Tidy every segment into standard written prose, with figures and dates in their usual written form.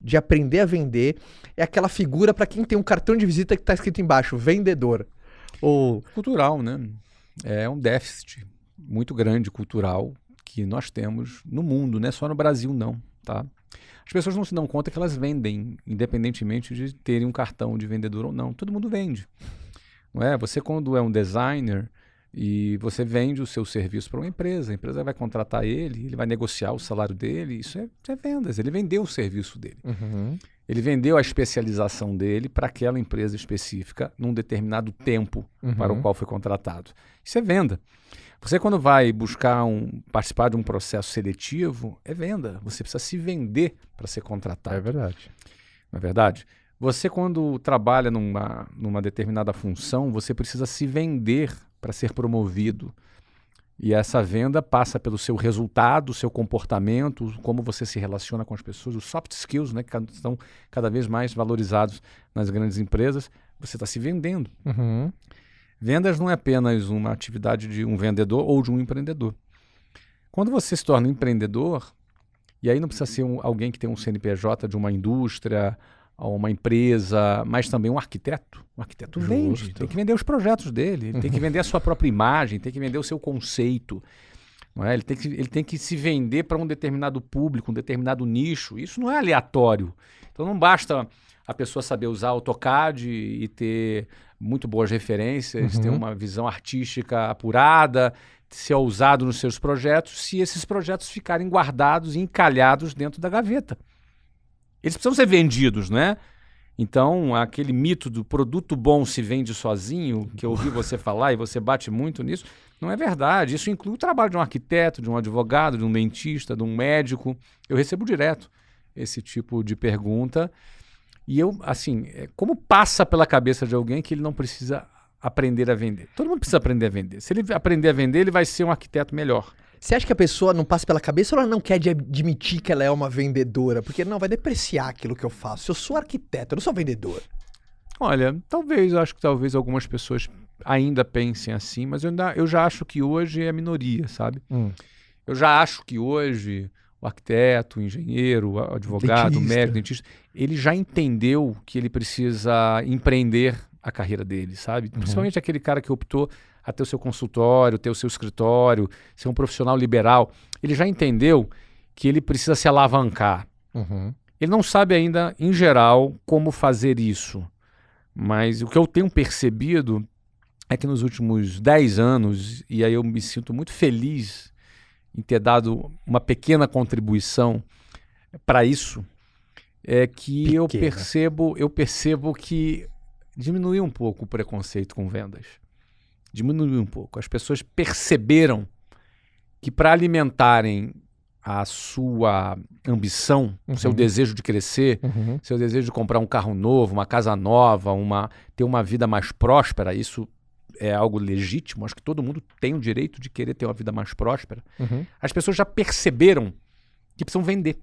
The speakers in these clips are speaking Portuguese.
de aprender a vender é aquela figura para quem tem um cartão de visita que está escrito embaixo, vendedor. Ou... Cultural, né? É um déficit muito grande cultural que nós temos no mundo, não é só no Brasil não, tá? As pessoas não se dão conta que elas vendem, independentemente de terem um cartão de vendedor ou não. Todo mundo vende, não é? Você quando é um designer e você vende o seu serviço para uma empresa, a empresa vai contratar ele vai negociar o salário dele, isso é vendas, ele vendeu o serviço dele. Uhum. Ele vendeu a especialização dele para aquela empresa específica num determinado tempo para o qual foi contratado. Isso é venda. Você quando vai buscar participar de um processo seletivo, é venda. Você precisa se vender para ser contratado. É verdade. Não é verdade? Você quando trabalha numa determinada função, você precisa se vender para ser promovido. E essa venda passa pelo seu resultado, o seu comportamento, como você se relaciona com as pessoas, os soft skills, né, que estão cada vez mais valorizados nas grandes empresas. Você está se vendendo. Uhum. Vendas não é apenas uma atividade de um vendedor ou de um empreendedor. Quando você se torna um empreendedor, e aí não precisa ser alguém que tem um CNPJ de uma indústria, ou uma empresa, mas também um arquiteto. Um arquiteto vende, tem que vender os projetos dele, ele tem que vender a sua própria imagem, tem que vender o seu conceito. Não é? Ele tem que se vender para um determinado público, um determinado nicho. Isso não é aleatório. Então não basta a pessoa saber usar AutoCAD e ter muito boas referências, ter uma visão artística apurada, ser ousado nos seus projetos, se esses projetos ficarem guardados e encalhados dentro da gaveta. Eles precisam ser vendidos, né? Então, aquele mito do produto bom se vende sozinho, que eu ouvi você falar e você bate muito nisso, não é verdade. Isso inclui o trabalho de um arquiteto, de um advogado, de um dentista, de um médico. Eu recebo direto esse tipo de pergunta. E eu, assim, como passa pela cabeça de alguém que ele não precisa aprender a vender? Todo mundo precisa aprender a vender. Se ele aprender a vender, ele vai ser um arquiteto melhor. Você acha que a pessoa não passa pela cabeça ou ela não quer admitir que ela é uma vendedora? Porque não, vai depreciar aquilo que eu faço. Eu sou arquiteto, eu não sou vendedor. Olha, acho que talvez algumas pessoas ainda pensem assim, mas eu já acho que hoje é minoria, sabe? Eu já acho que hoje o arquiteto, o engenheiro, o advogado, o médico, o dentista, ele já entendeu que ele precisa empreender a carreira dele, sabe? Principalmente aquele cara que optou a ter o seu consultório, ter o seu escritório, ser um profissional liberal. Ele já entendeu que ele precisa se alavancar. Ele não sabe ainda, em geral, como fazer isso. Mas o que eu tenho percebido é que nos últimos 10 anos, e aí eu me sinto muito feliz em ter dado uma pequena contribuição para isso, é que eu percebo que diminuiu um pouco o preconceito com vendas. Diminuiu um pouco. As pessoas perceberam que para alimentarem a sua ambição, o seu desejo de crescer, seu desejo de comprar um carro novo, uma casa nova, ter uma vida mais próspera, isso é algo legítimo, acho que todo mundo tem o direito de querer ter uma vida mais próspera. As pessoas já perceberam que precisam vender.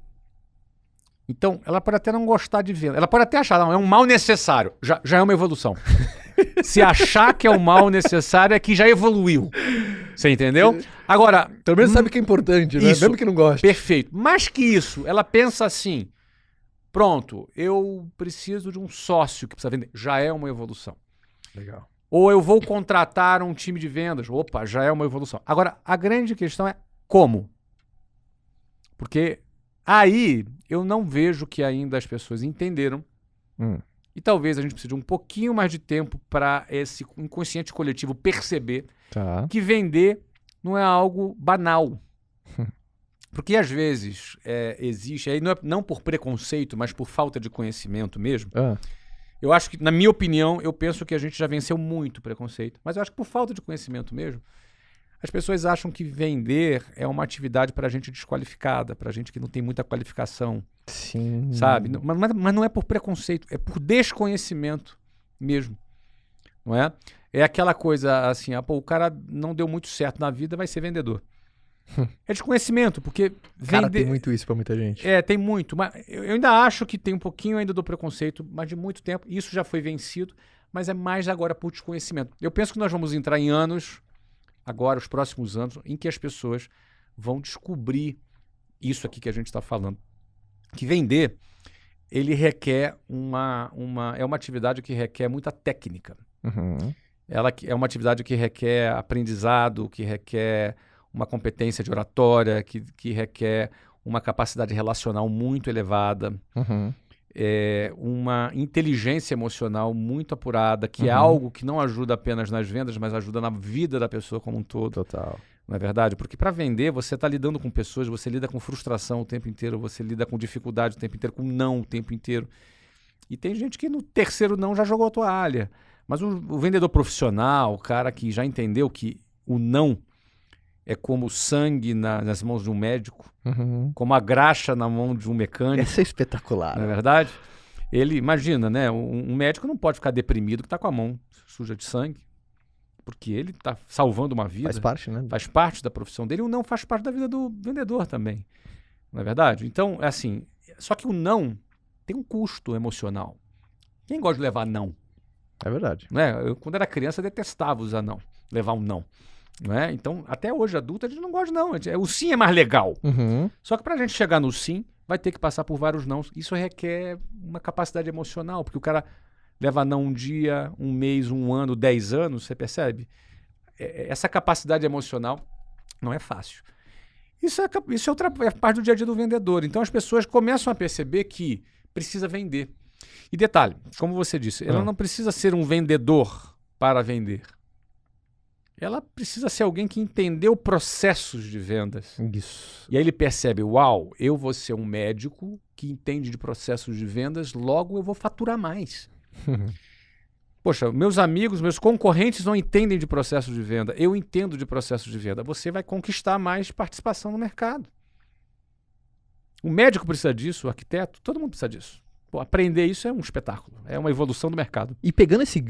Então, ela pode até não gostar de venda, ela pode até achar, não, é um mal necessário, já é uma evolução. Se achar que é um mal necessário é que já evoluiu. Você entendeu? Agora, pelo menos sabe que é importante, né? Isso, mesmo que não goste. Perfeito. Mais que isso, ela pensa assim, pronto, eu preciso de um sócio que precisa vender. Já é uma evolução. Legal. Ou eu vou contratar um time de vendas. Opa, já é uma evolução. Agora, a grande questão é como? Porque aí eu não vejo que ainda as pessoas entenderam. E talvez a gente precise de um pouquinho mais de tempo para esse inconsciente coletivo perceber que vender não é algo banal. Porque às vezes existe, aí não por preconceito, mas por falta de conhecimento mesmo. Eu acho que, na minha opinião, eu penso que a gente já venceu muito preconceito. Mas eu acho que por falta de conhecimento mesmo, as pessoas acham que vender é uma atividade para gente desqualificada, para gente que não tem muita qualificação. Sim. Sabe? Mas não é por preconceito, é por desconhecimento mesmo. Não é? É aquela coisa assim, o cara não deu muito certo na vida, vai ser vendedor. É desconhecimento, porque Cara, tem muito isso pra muita gente. Tem muito. Mas eu ainda acho que tem um pouquinho ainda do preconceito, mas de muito tempo. Isso já foi vencido, mas é mais agora por desconhecimento. Eu penso que nós vamos entrar em anos, agora, os próximos anos, em que as pessoas vão descobrir isso aqui que a gente está falando. Que vender ele requer é uma atividade que requer muita técnica. Ela é uma atividade que requer aprendizado, que requer uma competência de oratória, que requer uma capacidade relacional muito elevada, uma inteligência emocional muito apurada, que é algo que não ajuda apenas nas vendas, mas ajuda na vida da pessoa como um todo. Total. Não é verdade? Porque para vender, você está lidando com pessoas, você lida com frustração o tempo inteiro, você lida com dificuldade o tempo inteiro, com não o tempo inteiro. E tem gente que no terceiro não já jogou a toalha. Mas o vendedor profissional, o cara que já entendeu que o não é como sangue nas mãos de um médico, como a graxa na mão de um mecânico. Essa é espetacular. Não é verdade? Ele, imagina, né? Um médico não pode ficar deprimido que está com a mão suja de sangue, porque ele está salvando uma vida. Faz parte, né? Faz parte da profissão dele. E o não faz parte da vida do vendedor também. Não é verdade? Então, é assim, só que o não tem um custo emocional. Quem gosta de levar não? É verdade. Né? Eu, quando era criança, detestava usar não, levar um não. Né? Então, até hoje, adulto, a gente não gosta de não. O sim é mais legal. Só que para a gente chegar no sim, vai ter que passar por vários não. Isso requer uma capacidade emocional, porque o cara leva não um dia, um mês, um ano, 10 anos, você percebe? Essa capacidade emocional não é fácil. Isso é outra parte do dia a dia do vendedor. Então, as pessoas começam a perceber que precisa vender. E detalhe, como você disse, ela não precisa ser um vendedor para vender. Ela precisa ser alguém que entendeu processos de vendas. Isso. E aí ele percebe, uau, eu vou ser um médico que entende de processos de vendas, logo eu vou faturar mais. Poxa, meus amigos, meus concorrentes não entendem de processos de venda. Eu entendo de processos de venda. Você vai conquistar mais participação no mercado. O médico precisa disso, o arquiteto, todo mundo precisa disso. Pô, aprender isso é um espetáculo, é uma evolução do mercado. E pegando esse